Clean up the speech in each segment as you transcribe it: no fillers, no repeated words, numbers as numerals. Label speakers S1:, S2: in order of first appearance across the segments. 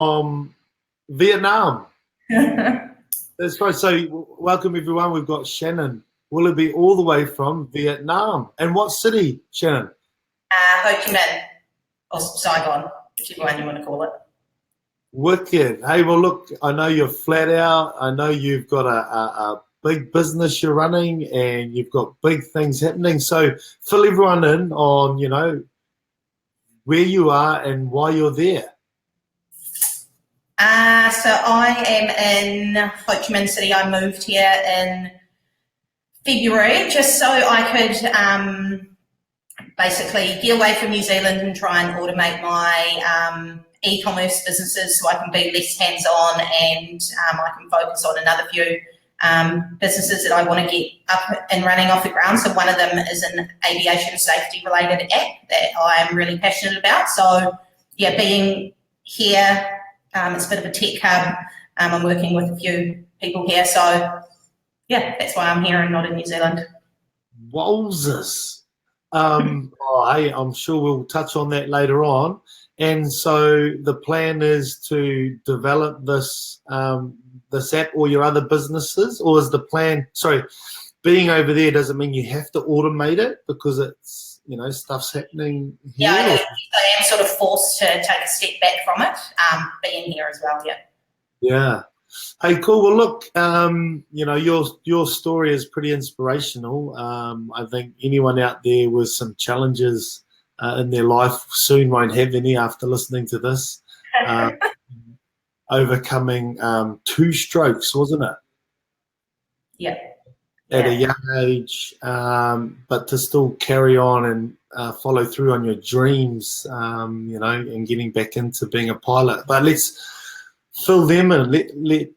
S1: Vietnam. That's right. So, welcome everyone. We've got Shannon Willoughby all the way from Vietnam. And what city, Shannon?
S2: Ho Chi Minh, or Saigon, whichever one you want to call it.
S1: Wicked. Hey, well, look, I know you're flat out. I know you've got a big business you're running and you've got big things happening. So, fill everyone in on, where you are and why you're there.
S2: So I am in Ho Chi Minh City. I moved here in February just so I could basically get away from New Zealand and try and automate my e-commerce businesses so I can be less hands-on and I can focus on another few businesses that I want to get up and running off the ground. So one of them is an aviation safety related app that I'm really passionate about. So yeah, being here, it's a bit of a tech hub. I'm working with a few people here. So yeah, that's why I'm here and not in New Zealand.
S1: Wowzers. Hey, I'm sure we'll touch on that later on. And so the plan is to develop this this app or your other businesses, or is the plan, being over there doesn't mean you have to automate it because it's, stuff's happening here?
S2: Yeah, I am sort of forced to take a step back from it, being here as well, yeah.
S1: Yeah. Hey, cool. Well, look, your story is pretty inspirational. I think anyone out there with some challenges in their life soon won't have any after listening to this. Overcoming 2 strokes, wasn't it?
S2: Yeah.
S1: At a young age, but to still carry on and follow through on your dreams, and getting back into being a pilot. But let's fill them in.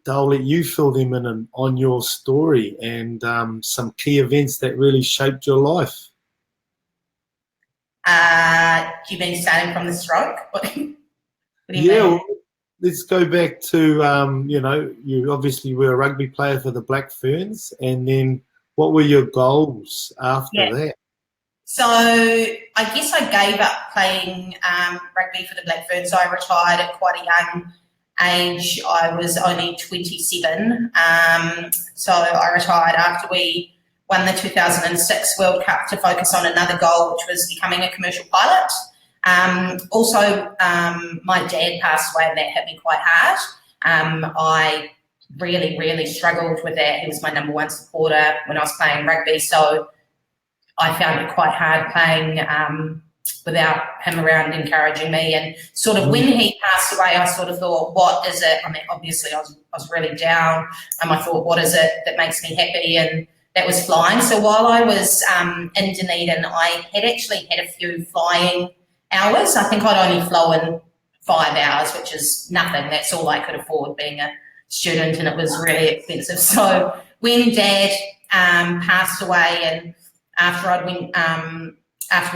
S1: I'll let you fill them in on your story and some key events that really shaped your life.
S2: Do you mean starting from the stroke? What do you mean?
S1: Well, let's go back to, you obviously were a rugby player for the Black Ferns, and then what were your goals after that?
S2: So I guess I gave up playing rugby for the Black Ferns. So I retired at quite a young age. I was only 27. So I retired after we won the 2006 World Cup to focus on another goal, which was becoming a commercial pilot. Also, my dad passed away and that hit me quite hard. I really, really struggled with that. He was my number one supporter when I was playing rugby. So I found it quite hard playing without him around encouraging me. And sort of when he passed away, I sort of thought, what is it? I mean, obviously I was really down. I thought, what is it that makes me happy? And that was flying. So while I was in Dunedin, I had actually had a few flying hours. I think I'd only flown 5 hours, which is nothing. That's all I could afford being a student, and it was really expensive. So when Dad passed away, and after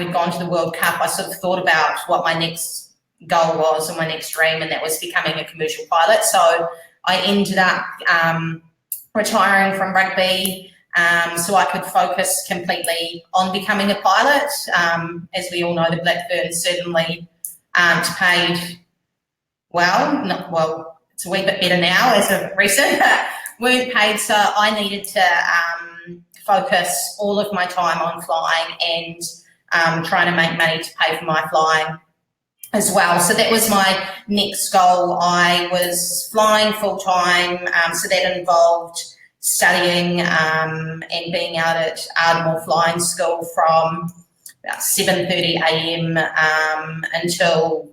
S2: we'd gone to the World Cup, I sort of thought about what my next goal was and my next dream, and that was becoming a commercial pilot. So I ended up retiring from rugby so I could focus completely on becoming a pilot. As we all know, the Black Ferns certainly aren't paid well. It's a wee bit better now as of recent, but weren't paid. So I needed to focus all of my time on flying and trying to make money to pay for my flying as well. So that was my next goal. I was flying full time, so that involved studying and being out at Ardmore Flying School from about 7:30 a.m. Until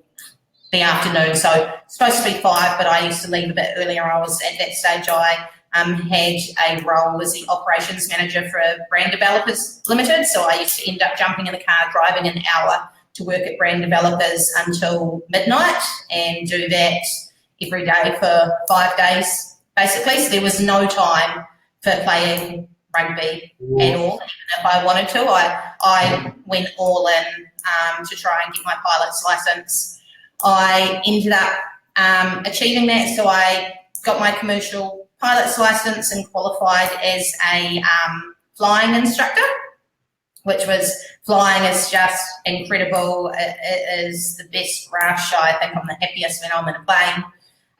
S2: the afternoon. So it's supposed to be 5, but I used to leave a bit earlier. I was at that stage, I had a role as the operations manager for Brand Developers Limited. So I used to end up jumping in the car, driving an hour to work at Brand Developers until midnight, and do that every day for 5 days, basically. So there was no time for playing rugby at all. Even if I wanted to, I went all in to try and get my pilot's license. I ended up achieving that. So I got my commercial pilot's license and qualified as a flying instructor, which was, flying is just incredible. It is the best rush. I think I'm the happiest when I'm in a plane.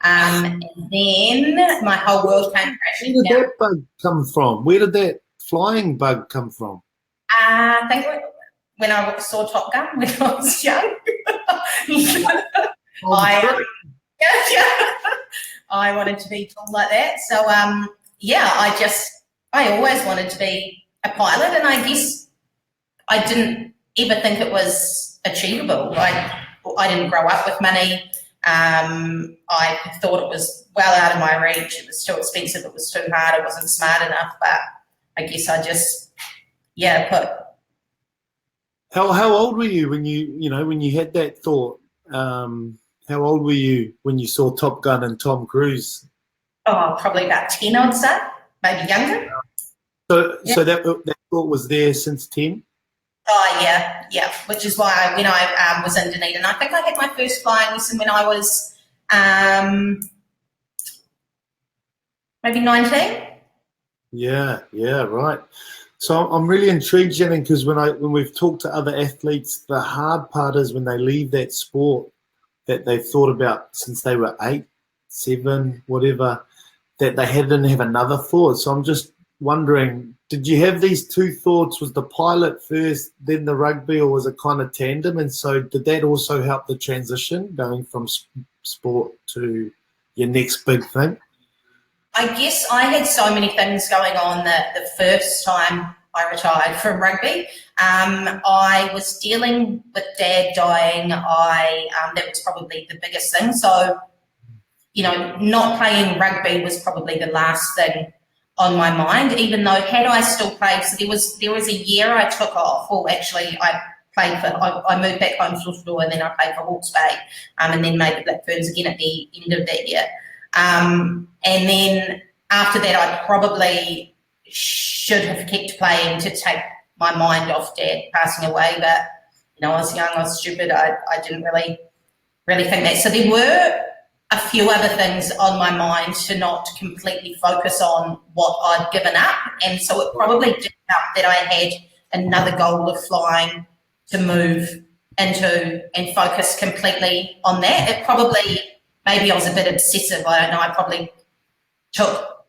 S2: And then my whole world came crashing
S1: Where did
S2: down.
S1: that bug come from? Where did that flying bug come from?
S2: I think when I saw Top Gun when I was young. I wanted to be tall like that. So, I always wanted to be a pilot, and I guess I didn't ever think it was achievable. I didn't grow up with money. I thought it was well out of my reach. It was too expensive. It was too hard. I wasn't smart enough. But I guess I just, put.
S1: How old were you when you had that thought? How old were you when you saw Top Gun and Tom Cruise?
S2: Oh, probably about 10, I'd say, maybe younger.
S1: So that thought was there since 10?
S2: Oh, yeah, which is why when I was in Dunedin, I think I had my first flying lesson when I was maybe 19.
S1: Yeah, right. So I'm really intrigued, Shannon, because when we've talked to other athletes, the hard part is when they leave that sport that they've thought about since they were 8, 7, whatever, that they didn't have another thought. So I'm just wondering, did you have these two thoughts? Was the pilot first, then the rugby, or was it kind of tandem? And so did that also help the transition going from sport to your next big thing?
S2: I guess I had so many things going on that the first time I retired from rugby, I was dealing with Dad dying. That was probably the biggest thing. So, not playing rugby was probably the last thing on my mind, even though had I still played, so there was a year I took off. Well, actually, I moved back home to Florida, and then I played for Hawke's Bay, and then made the Black Ferns again at the end of that year. And then after that, I probably should have kept playing to take my mind off Dad passing away. But, I was young, I was stupid. I didn't really think that. So there were a few other things on my mind to not completely focus on what I'd given up. And so it probably did help that I had another goal of flying to move into and focus completely on that. It probably, maybe I was a bit obsessive. I don't know. I probably took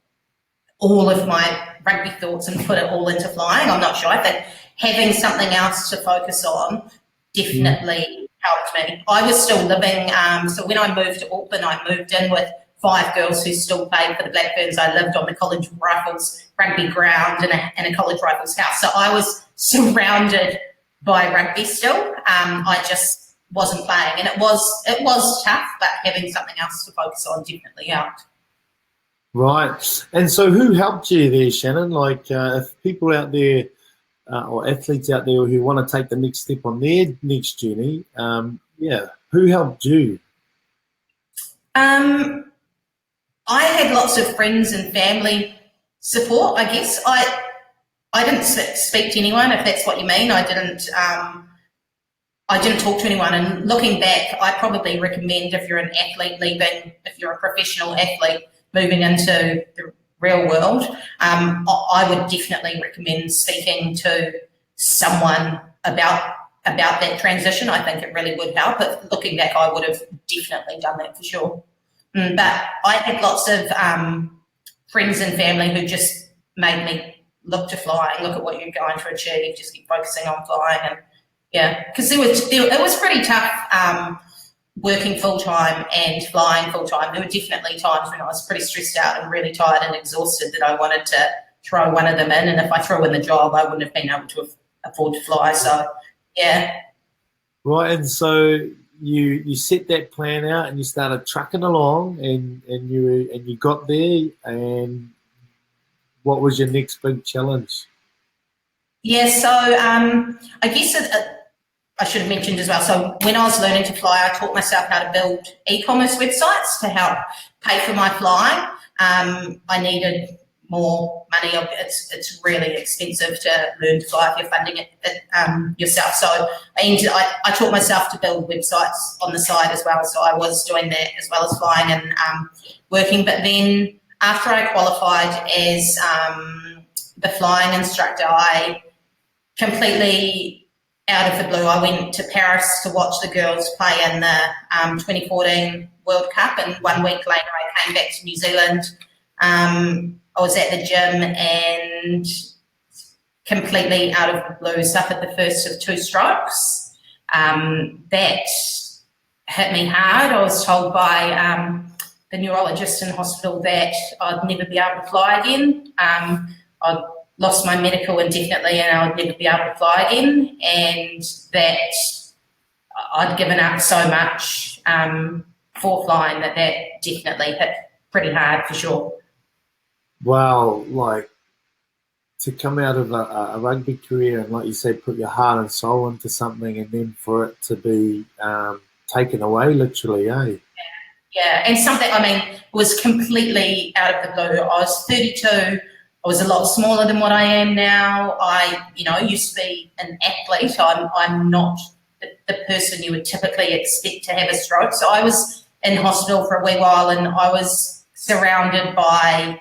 S2: all of my rugby thoughts and put it all into flying. I'm not sure. I think having something else to focus on definitely helped me. I was still living, so when I moved to Auckland, I moved in with 5 girls who still played for the Black Ferns. I lived on the College Rifles rugby ground in a College Rifles house. So I was surrounded by rugby still. I just wasn't playing, and it was tough, but having something else to focus on definitely helped.
S1: Right. And so who helped you there, Shannon? Like if people out there or athletes out there who want to take the next step on their next journey, who helped you?
S2: I had lots of friends and family support, I guess. I didn't speak to anyone, if that's what you mean. I didn't talk to anyone. And looking back, I probably recommend if you're an athlete leaving, if you're a professional athlete moving into the real world, I would definitely recommend speaking to someone about that transition. I think it really would help. But looking back, I would have definitely done that for sure. But I had lots of friends and family who just made me look to flying, look at what you're going to achieve, just keep focusing on flying. And because it was pretty tough working full-time and flying full-time. There were definitely times when I was pretty stressed out and really tired and exhausted that I wanted to throw one of them in, and if I threw in the job, I wouldn't have been able to afford to fly. So, yeah.
S1: Right, and so you set that plan out and you started trucking along, and you got there, and what was your next big challenge?
S2: Yeah, so I guess I should have mentioned as well. So when I was learning to fly, I taught myself how to build e-commerce websites to help pay for my flying. I needed more money. It's really expensive to learn to fly if you're funding it yourself. So I taught myself to build websites on the side as well. So I was doing that as well as flying and working. But then after I qualified as the flying instructor, I completely out of the blue, I went to Paris to watch the girls play in the 2014 World Cup, and 1 week later I came back to New Zealand. I was at the gym and completely out of the blue suffered the first of 2 strokes. That hit me hard. I was told by the neurologist in hospital that I'd never be able to fly again. I'd lost my medical indefinitely and I would never be able to fly again, and that I'd given up so much for flying that definitely hit pretty hard for sure.
S1: Wow, like to come out of a rugby career and, like you say, put your heart and soul into something, and then for it to be taken away literally, eh?
S2: Yeah, and something, I mean, was completely out of the blue. I was 32. I was a lot smaller than what I am now. I, used to be an athlete. I'm not the person you would typically expect to have a stroke. So I was in hospital for a wee while, and I was surrounded by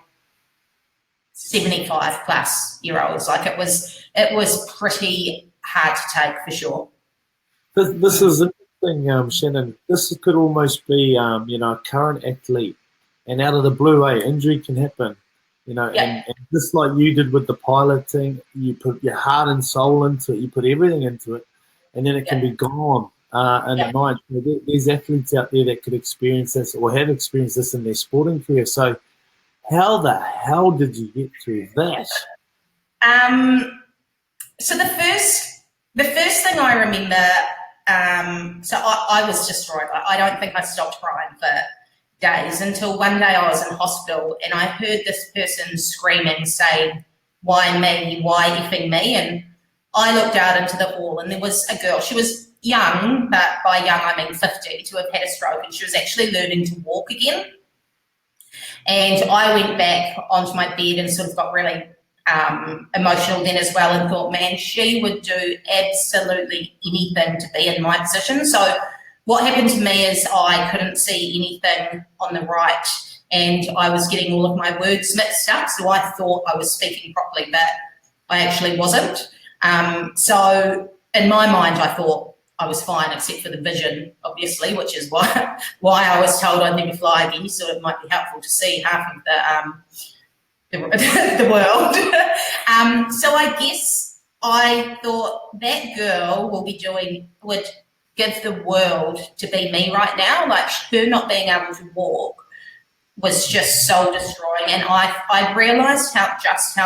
S2: 75 plus year olds. Like it was pretty hard to take for sure.
S1: This is interesting, Shannon. This could almost be, a current athlete, and out of the blue, injury can happen. And just like you did with the piloting, you put your heart and soul into it, you put everything into it, and then it can be gone in the night. There's athletes out there that could experience this or have experienced this in their sporting career. So how the hell did you get through that?
S2: So the first thing I remember, so I was destroyed. I don't think I stopped crying for days until one day I was in hospital and I heard this person screaming, saying, "Why me? Why effing me?" And I looked out into the hall and there was a girl. She was young, but by young I mean 50, to have had a stroke, and she was actually learning to walk again. And I went back onto my bed and sort of got really emotional then as well, and thought, man, she would do absolutely anything to be in my position. So what happened to me is I couldn't see anything on the right, and I was getting all of my words mixed up. So I thought I was speaking properly, but I actually wasn't. So in my mind, I thought I was fine, except for the vision, obviously, which is why I was told I'd never fly again. So it might be helpful to see half of the world. So I guess I thought that girl would give the world to be me right now. Like, her not being able to walk was just soul destroying, and I realised how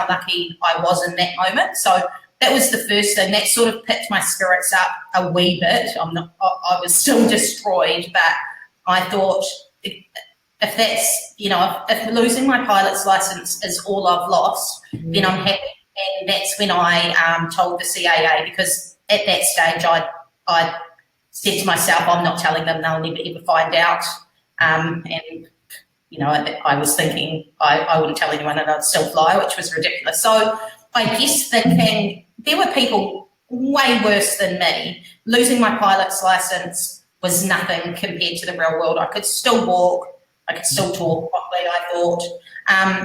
S2: lucky I was in that moment. So that was the first thing that sort of picked my spirits up a wee bit. I was still destroyed, but I thought, if that's, if losing my pilot's license is all I've lost, then I'm happy. And that's when I told the CAA, because at that stage I said to myself, I'm not telling them, they'll never ever find out. And I was thinking I wouldn't tell anyone and I'd still fly, which was ridiculous. So I guess thinking there were people way worse than me. Losing my pilot's license was nothing compared to the real world. I could still walk, I could still talk properly, I thought.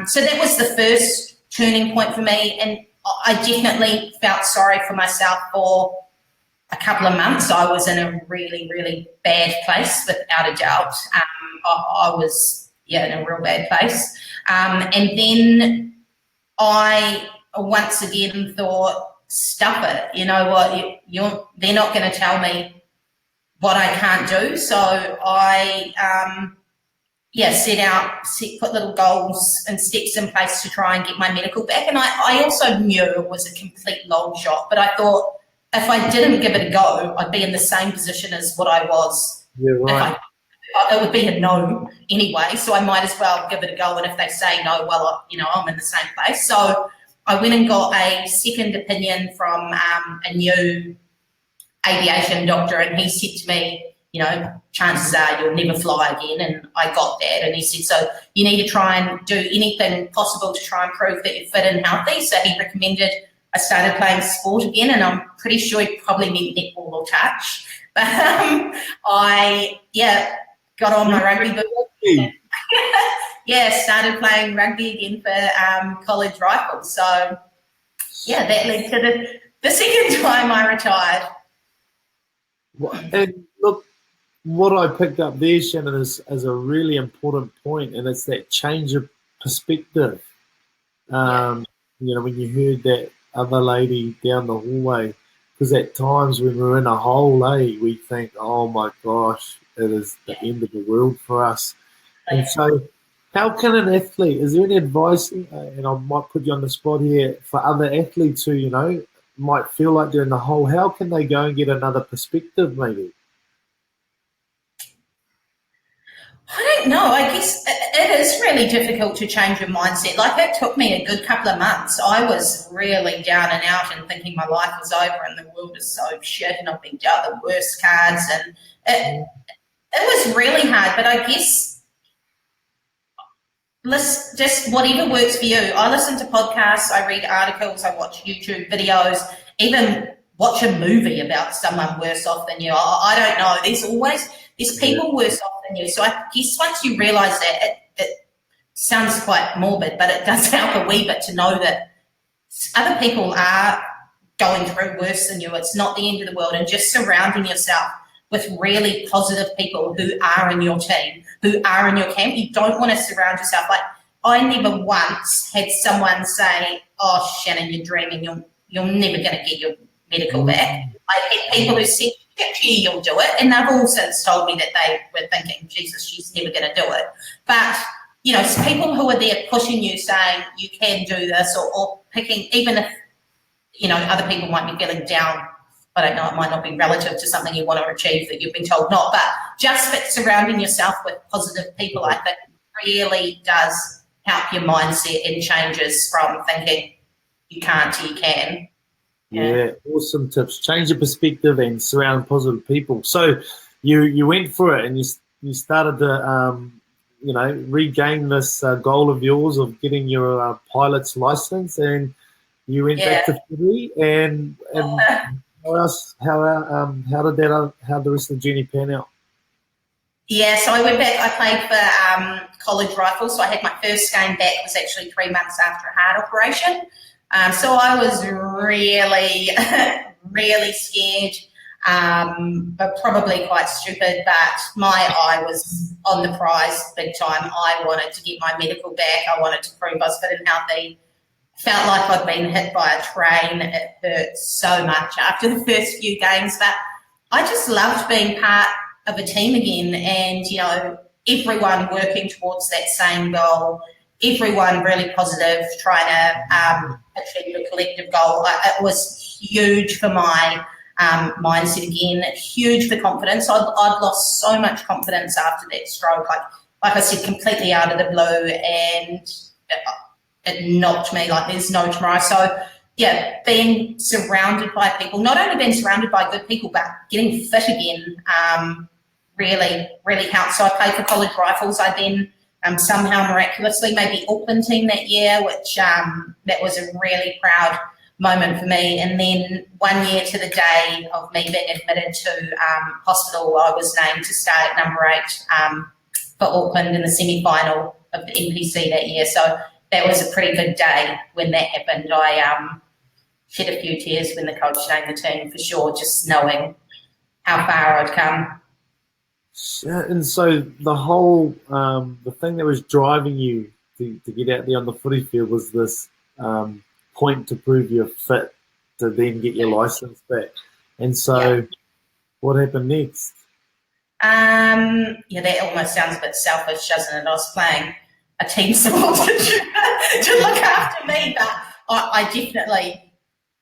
S2: So that was the first turning point for me, and I definitely felt sorry for myself for a couple of months. I was in a really, really bad place, without a doubt. I was, in a real bad place. And then I once again thought, stuff it. You know what? They're not going to tell me what I can't do. So I, put little goals and steps in place to try and get my medical back. And I also knew it was a complete long shot, but I thought if I didn't give it a go, I'd be in the same position as what I was.
S1: Yeah, right.
S2: It would be a no anyway, so I might as well give it a go. And if they say no, well, I'm in the same place. So I went and got a second opinion from a new aviation doctor, and he said to me, chances are you'll never fly again. And I got that. And he said, so you need to try and do anything possible to try and prove that you're fit and healthy. So he recommended I started playing sport again, and I'm pretty sure he probably meant netball or touch. But I got on my rugby ball. Started playing rugby again for college rifles. So, that led to the second time I retired.
S1: And look, what I picked up there, Shannon, is a really important point, and it's that change of perspective. When you heard that other lady down the hallway, because at times when we're in a hole, we think, oh my gosh, it is the end of the world for us. And so, how can an athlete, is there any advice, and I might put you on the spot here, for other athletes who, might feel like they're in the hole, how can they go and get another perspective maybe?
S2: I don't know. I guess it is really difficult to change your mindset. Like, it took me a good couple of months. I was really down and out and thinking my life was over and the world is so shit and I've been dealt the worst cards, and it was really hard. But I guess just whatever works for you. I listen to podcasts, I read articles, I watch YouTube videos, even watch a movie about someone worse off than you. I don't know. There's people worse off than you. So I guess once you realise that, it sounds quite morbid, but it does help a wee bit to know that other people are going through worse than you. It's not the end of the world, and just surrounding yourself with really positive people who are in your team, who are in your camp. You don't want to surround yourself. Like, I never once had someone say, oh, Shannon, you're dreaming. You're never going to get your medical back. I had people who said, yeah, you'll do it. And they've all since told me that they were thinking, Jesus, she's never going to do it. But, it's people who are there pushing you, saying you can do this, or picking, even if, other people might be feeling down. I don't know, it might not be relative to something you want to achieve that you've been told not, but just surrounding yourself with positive people, I think, really does help your mindset and changes from thinking you can't to you can.
S1: Yeah, awesome tips. Change your perspective and surround positive people. So you went for it and you started to, regain this goal of yours of getting your pilot's license, and you went back to February and how did the rest of the journey pan out?
S2: Yeah, so I went back. I played for college rifle, so I had my first game back was actually 3 months after a heart operation. So I was really, really scared, but probably quite stupid. But my eye was on the prize big time. I wanted to get my medical back. I wanted to prove I was fit and healthy. Felt like I'd been hit by a train. It hurt so much after the first few games, but I just loved being part of a team again, and everyone working towards that same goal, everyone really positive, trying to achieve a collective goal. It was huge for my mindset again, huge for confidence. I'd lost so much confidence after that stroke, like I said, completely out of the blue, and it knocked me like there's no tomorrow. So, yeah, being surrounded by people, not only being surrounded by good people, but getting fit again really, really helped. So I played for college rifles. I then somehow miraculously made the Auckland team that year, which that was a really proud moment for me. And then 1 year to the day of me being admitted to hospital, I was named to start at number 8 for Auckland in the semi-final of the NPC that year. So that was a pretty good day when that happened. I shed a few tears when the coach named the team, for sure, just knowing how far I'd come.
S1: And so the whole, the thing that was driving you to get out there on the footy field was this point to prove you're fit to then get your license back. And so what happened next?
S2: That almost sounds a bit selfish, doesn't it? I was playing a team sport to look after me, but I definitely,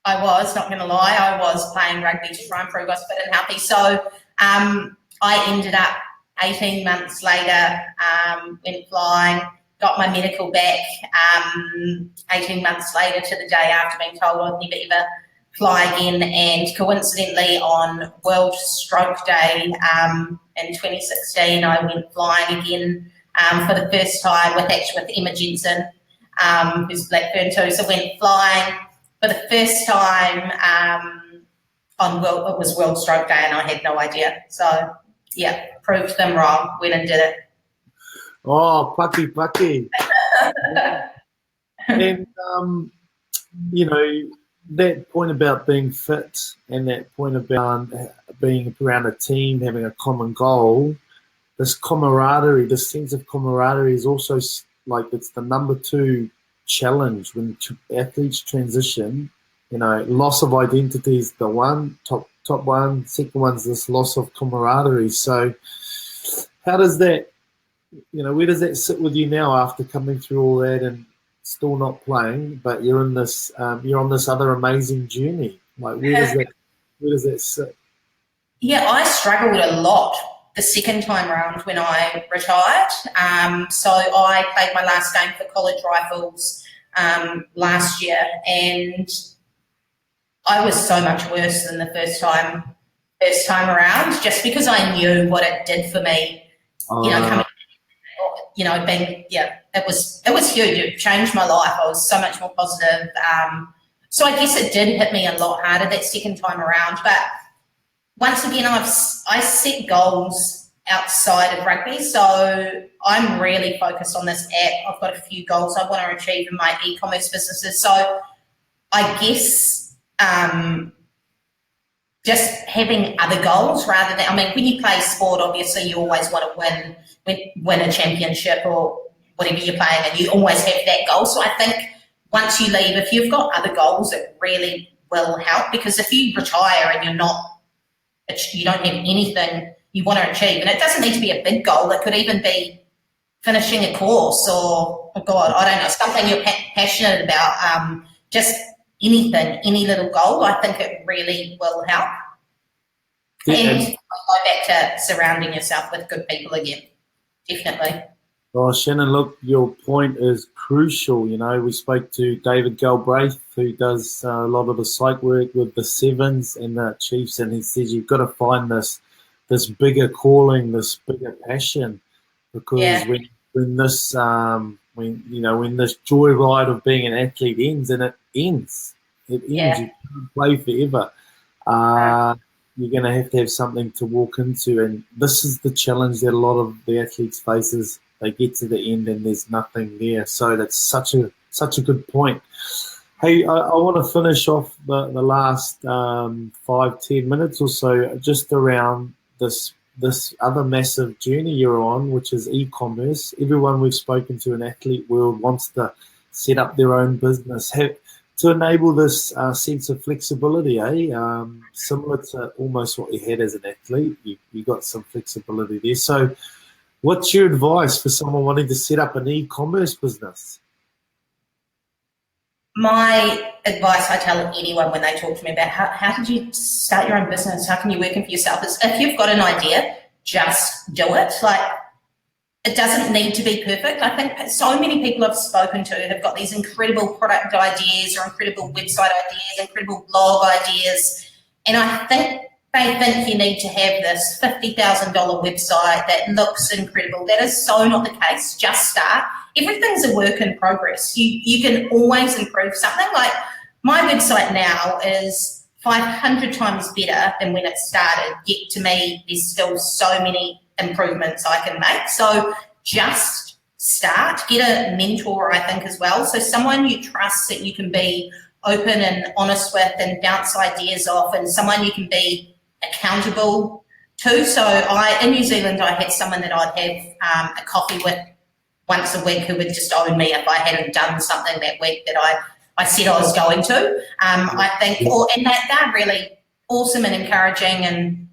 S2: I was, not going to lie, I was playing rugby to try and prove I was fit and healthy. So I ended up 18 months later, went flying, got my medical back 18 months later to the day after being told I'd never ever fly again, and coincidentally on World Stroke Day in 2016 I went flying again for the first time with Emma Jensen, who's Black Fern too. So went flying for the first time it was World Stroke Day, and I had no idea. So yeah, proved them wrong, went and did it.
S1: Oh, Paki. And that point about being fit and that point about being around a team, having a common goal, this camaraderie, this sense of camaraderie is also like it's the number 2 challenge when athletes transition. You know, loss of identity is the top one. Second one's this loss of camaraderie. So how does that, you know, where does that sit with you now after coming through all that and still not playing, but you're in this, you're on this other amazing journey? Like, where does that sit?
S2: Yeah, I struggled a lot the second time around when I retired. So I played my last game for College Rifles last year, and I was so much worse than the first time around, just because I knew what it did for me. You know, coming, you know, being, yeah, it was huge. It changed my life. I was so much more positive. So I guess it did hit me a lot harder that second time around. But once again, I set goals outside of rugby, so I'm really focused on this app. I've got a few goals I want to achieve in my e-commerce businesses. So I guess just having other goals rather than, I mean, when you play sport, obviously you always want to win a championship or whatever you're playing, and you always have that goal. So I think once you leave, if you've got other goals, it really will help, because if you retire and you don't have anything you want to achieve, and it doesn't need to be a big goal, it could even be finishing a course or, oh God, I don't know, something you're passionate about, just anything, any little goal, I think it really will help. And go back to surrounding yourself with good people again, definitely.
S1: Well, Shannon, look, your point is crucial. You know, we spoke to David Galbraith, who does a lot of the psych work with the Sevens and the Chiefs, and he says you've got to find this bigger calling, this bigger passion, because when this when this joyride of being an athlete ends, and it ends, you can't play forever. You're going to have something to walk into, and this is the challenge that a lot of the athletes faces. They get to the end and there's nothing there. So that's such a good point. Hey, I want to finish off the last 5-10 minutes or so just around this other massive journey you're on, which is e-commerce. Everyone we've spoken to in athlete world wants to set up their own business. To enable this sense of flexibility, similar to almost what you had as an athlete, you got some flexibility there. So what's your advice for someone wanting to set up an e-commerce business?
S2: My advice I tell anyone when they talk to me about how did you start your own business, how can you work in for yourself, is if you've got an idea, just do it. Like, it doesn't need to be perfect. I think so many people I've spoken to have got these incredible product ideas or incredible website ideas, incredible blog ideas, and I think they think you need to have this $50,000 website that looks incredible. That is so not the case. Just start. Everything's a work in progress. You can always improve something. Like, my website now is 500 times better than when it started. Yet to me, there's still so many improvements I can make. So just start. Get a mentor, I think, as well. So someone you trust that you can be open and honest with and bounce ideas off, and someone you can be accountable to. So in New Zealand, I had someone that I'd have a coffee with once a week who would just own me if I hadn't done something that week that I said I was going to. I think, and they're really awesome and encouraging, and,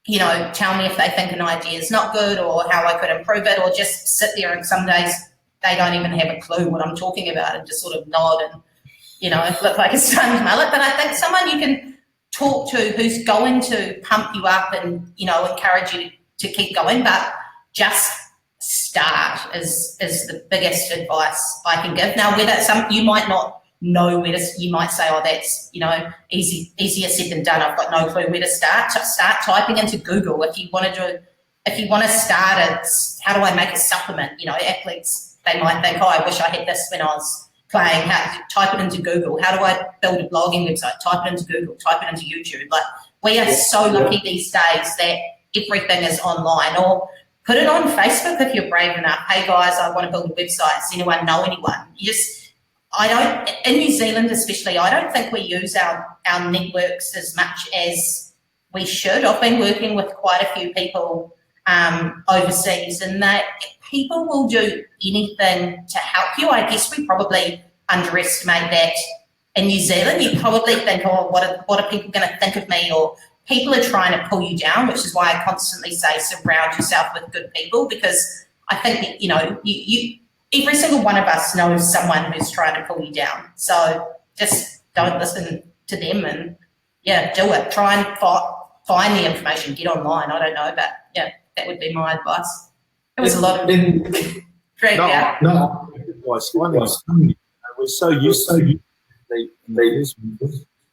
S2: you know, tell me if they think an idea is not good or how I could improve it, or just sit there and some days they don't even have a clue what I'm talking about and just sort of nod and, you know, look like a stunned mullet. But I think someone you can talk to who's going to pump you up and, you know, encourage you to keep going, but just start is the biggest advice I can give. Now, whether you might not know where to, you might say, oh, that's, you know, easier said than done. I've got no clue where to start. Just start typing into Google. If you want to start it, how do I make a supplement? You know, athletes, they might think, oh, I wish I had this when I was playing. Type it into Google. How do I build a blogging website? Type it into Google. Type it into YouTube. Like, we are so lucky these days that everything is online. Or put it on Facebook if you're brave enough. Hey guys, I want to build a website. Does anyone know anyone? In New Zealand especially, I don't think we use our networks as much as we should. I've been working with quite a few people overseas, and that people will do anything to help you. I guess we probably underestimate that. In New Zealand, you probably think, oh, what are people going to think of me? Or people are trying to pull you down, which is why I constantly say surround yourself with good people, because I think that, you know, you every single one of us knows someone who's trying to pull you down. So just don't listen to them and, yeah, do it. Try and find the information, get online. I don't know, but, yeah, that would be my advice. It was a lot of dragged out.
S1: No, advice. We're so used to leaders,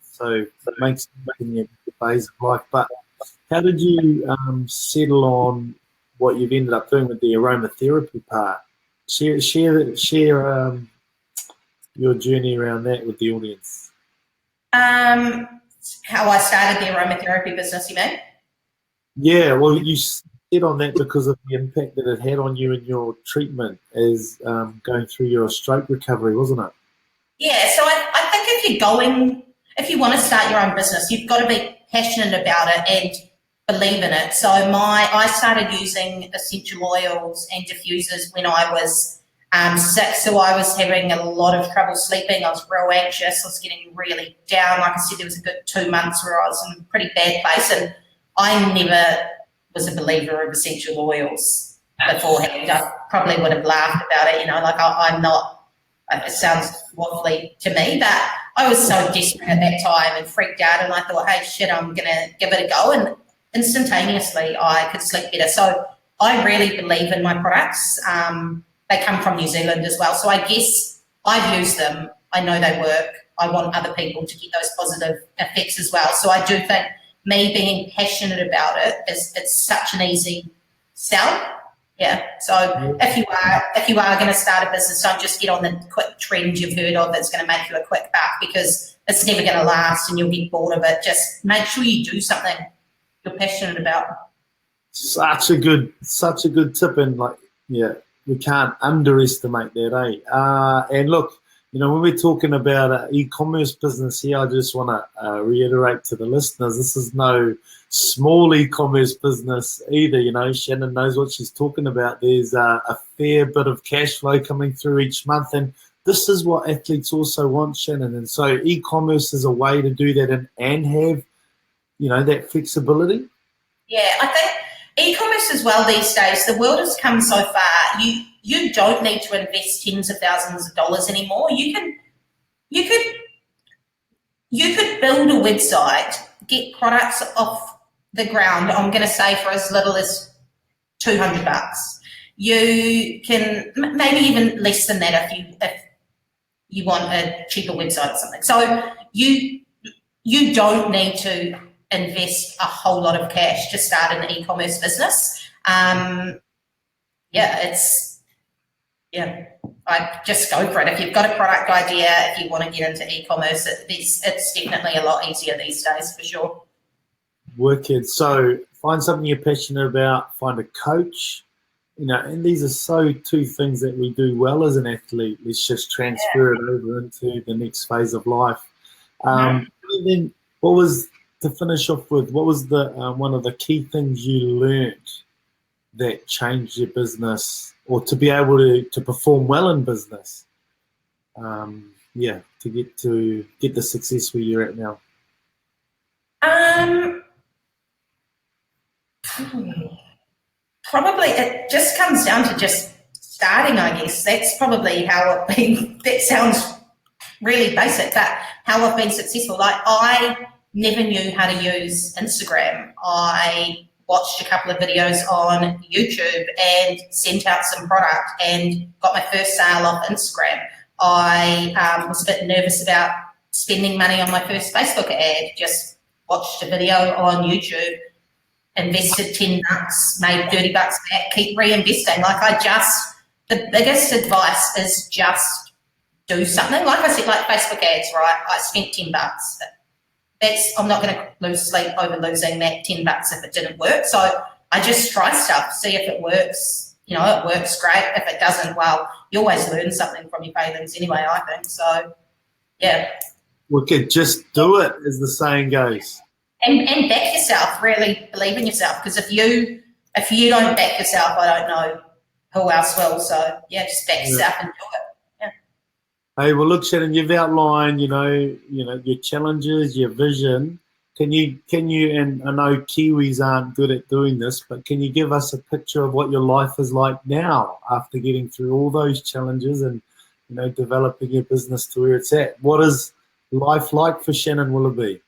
S1: so it makes it the phase of life. But how did you settle on what you've ended up doing with the aromatherapy part? Share your journey around that with the audience.
S2: How I started the aromatherapy business, you mean?
S1: Yeah, well, you said on that because of the impact that it had on you in your treatment as going through your stroke recovery, wasn't it?
S2: Yeah, so I think if you want to start your own business, you've got to be passionate about it and believe in it. So I started using essential oils and diffusers when I was sick. So I was having a lot of trouble sleeping. I was real anxious. I was getting really down. Like I said, there was a good 2 months where I was in a pretty bad place, and I never was a believer of essential oils beforehand. I probably would have laughed about it, you know, like I'm not. It sounds waffly to me, but I was so desperate at that time and freaked out, and I thought, hey, shit, I'm going to give it a go. And instantaneously, I could sleep better. So I really believe in my products. They come from New Zealand as well. So I guess I've used them. I know they work. I want other people to get those positive effects as well. So I do think me being passionate about it it's such an easy sell. Yeah, so if you are going to start a business, don't just get on the quick trend you've heard of that's going to make you a quick buck, because it's never going to last and you'll get bored of it. Just make sure you do something you're passionate about. Such a good
S1: tip, and we can't underestimate that, eh? And look, you know, when we're talking about an e-commerce business here, I just want to reiterate to the listeners, this is no small e-commerce business either. You know, Shannon knows what she's talking about. There's a fair bit of cash flow coming through each month, and this is what athletes also want, Shannon. And so e-commerce is a way to do that and have, you know, that flexibility.
S2: Yeah, I think e-commerce as well these days, the world has come so far. You don't need to invest tens of thousands of dollars anymore. You could build a website, get products off the ground, I'm going to say for as little as $200. You can maybe even less than that if you want a cheaper website or something. So you don't need to invest a whole lot of cash to start an e-commerce business. I just go for it. If you've got a product idea, if you want to get into e-commerce, it's definitely a lot easier these days for sure.
S1: Wicked. So find something you're passionate about, find a coach, you know, and these are two things that we do well as an athlete. Let's just transfer it over into the next phase of life. And then to finish off with, what was the one of the key things you learned that changed your business, or to be able to perform well in business? To get the success where you're at now.
S2: Probably it just comes down to just starting, I guess. That's probably how that sounds really basic, but how I've been successful. Like, I never knew how to use Instagram. I watched a couple of videos on YouTube and sent out some product and got my first sale off Instagram. I was a bit nervous about spending money on my first Facebook ad, just watched a video on YouTube, invested $10, made $30 back, keep reinvesting. The biggest advice is just do something. Like I said, like Facebook ads, right? I spent $10. I'm not going to lose sleep over losing that $10 if it didn't work. So I just try stuff, see if it works. You know, it works great. If it doesn't, well, you always learn something from your failings anyway, I think. So, yeah.
S1: We could just do it, as the saying goes.
S2: And back yourself. Really believe in yourself, because if you don't back yourself, I don't know who else will. So yeah, just back yourself and do it.
S1: Hey, well, look, Shannon, you've outlined, your challenges, your vision. Can you, and I know Kiwis aren't good at doing this, but can you give us a picture of what your life is like now after getting through all those challenges and, developing your business to where it's at? What is life like for Shannon Willoughby?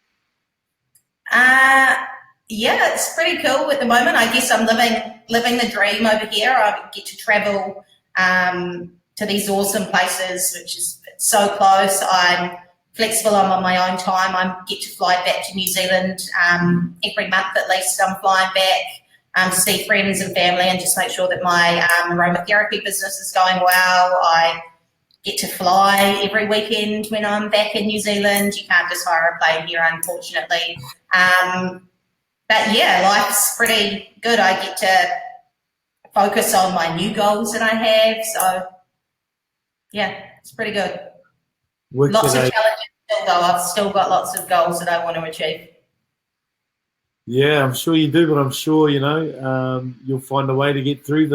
S2: Yeah, it's pretty cool at the moment. I guess I'm living the dream over here. I get to travel to these awesome places, which is so close. I'm flexible. I'm on my own time. I get to fly back to New Zealand every month at least. I'm flying back to see friends and family and just make sure that my aromatherapy business is going well. I get to fly every weekend when I'm back in New Zealand. You can't just hire a plane here, unfortunately. But yeah, life's pretty good. I get to focus on my new goals that I have. So yeah, it's pretty good. Lots of challenges still, though. I've still got lots of goals that I want to achieve.
S1: Yeah, I'm sure you do, but I'm sure, you'll find a way to get through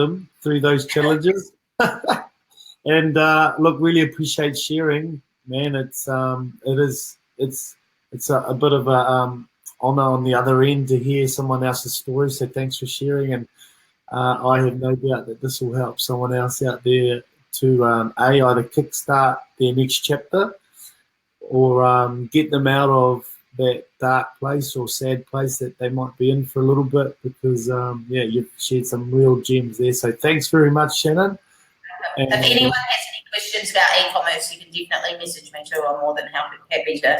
S1: those challenges. And look, really appreciate sharing, man. It's a bit of a honor on the other end to hear someone else's story. So thanks for sharing, and I have no doubt that this will help someone else out there to either kickstart their next chapter or get them out of that dark place or sad place that they might be in for a little bit, because you've shared some real gems there. So thanks very much, Shannon.
S2: If anyone has any questions about e-commerce, you can definitely message me too. I'm more than happy to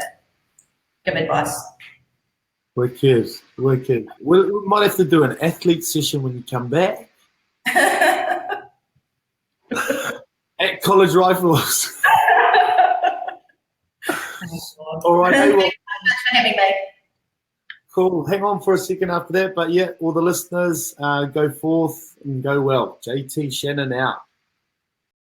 S2: give advice.
S1: Wicked. We might have to do an athlete session when you come back. At College Rifles. All right. Hey, well,
S2: thanks so much for having me.
S1: Cool. Hang on for a second after that. But yeah, all the listeners, go forth and go well. JT Shannon out.